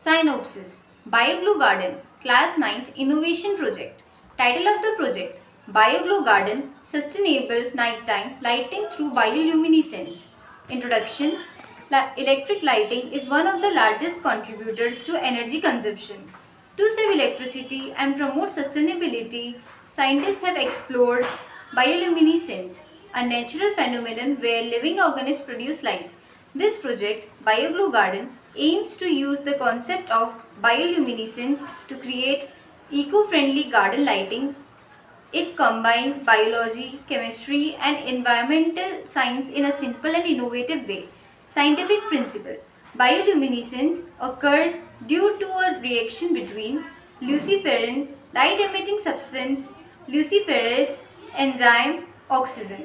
Synopsis: BioGlow Garden, Class 9th Innovation Project. Title of the project: BioGlow Garden, Sustainable Nighttime Lighting Through Bioluminescence. Introduction: Electric lighting is one of the largest contributors to energy consumption. To save electricity and promote sustainability, scientists have explored bioluminescence, a natural phenomenon where living organisms produce light. This project, BioGlow Garden, aims to use the concept of bioluminescence to create eco-friendly garden lighting. It combines biology, chemistry, and environmental science in a simple and innovative way. Scientific principle: bioluminescence occurs due to a reaction between luciferin, light emitting substance, luciferase, enzyme, oxygen.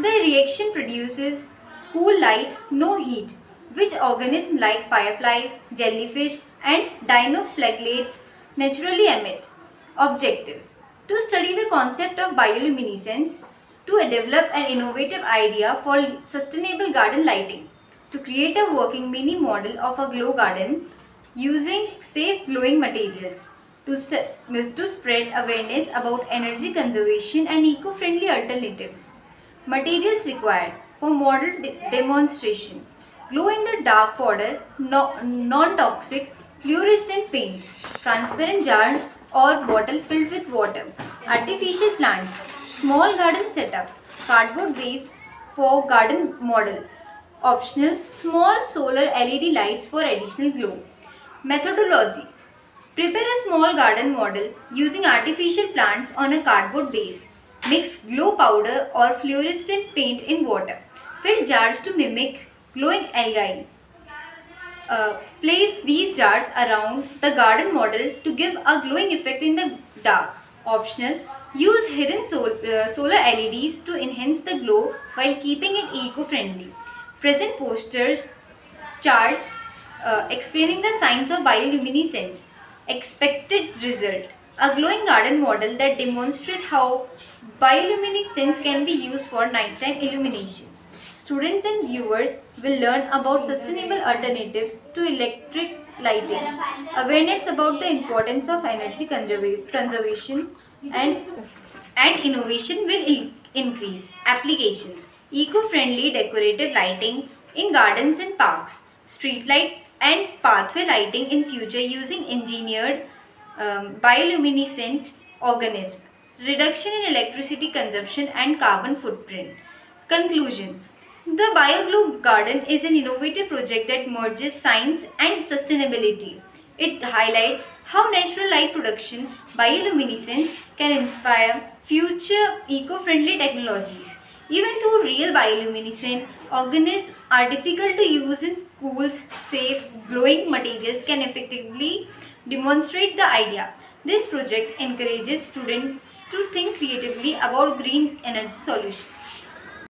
The reaction produces cool light, no heat, which organisms like fireflies, jellyfish, and dinoflagellates naturally emit. Objectives: to study the concept of bioluminescence, to develop an innovative idea for sustainable garden lighting, to create a working mini model of a glow garden using safe glowing materials, to spread awareness about energy conservation and eco-friendly alternatives. Materials required for model demonstration: glow in the dark powder, non-toxic fluorescent paint, transparent jars or bottle filled with water, artificial plants, small garden setup, cardboard base for garden model, optional small solar LED lights for additional glow. Methodology: prepare a small garden model using artificial plants on a cardboard base. Mix glow powder or fluorescent paint in water. Fill jars to mimic glowing algae. Place these jars around the garden model to give a glowing effect in the dark. Optional: use hidden solar LEDs to enhance the glow while keeping it eco-friendly. Present posters, charts explaining the science of bioluminescence. Expected result: a glowing garden model that demonstrates how bioluminescence can be used for nighttime illumination. Students and viewers will learn about sustainable alternatives to electric lighting, awareness about the importance of energy conservation, and innovation will increase. Applications: eco-friendly decorative lighting in gardens and parks, street light and pathway lighting in future using engineered bioluminescent organism, reduction in electricity consumption and carbon footprint. Conclusion: the BioGlow Garden is an innovative project that merges science and sustainability. It highlights how natural light production, bioluminescence, can inspire future eco-friendly technologies. Even though real bioluminescent organisms are difficult to use in schools, safe, glowing materials can effectively demonstrate the idea. This project encourages students to think creatively about green energy solutions.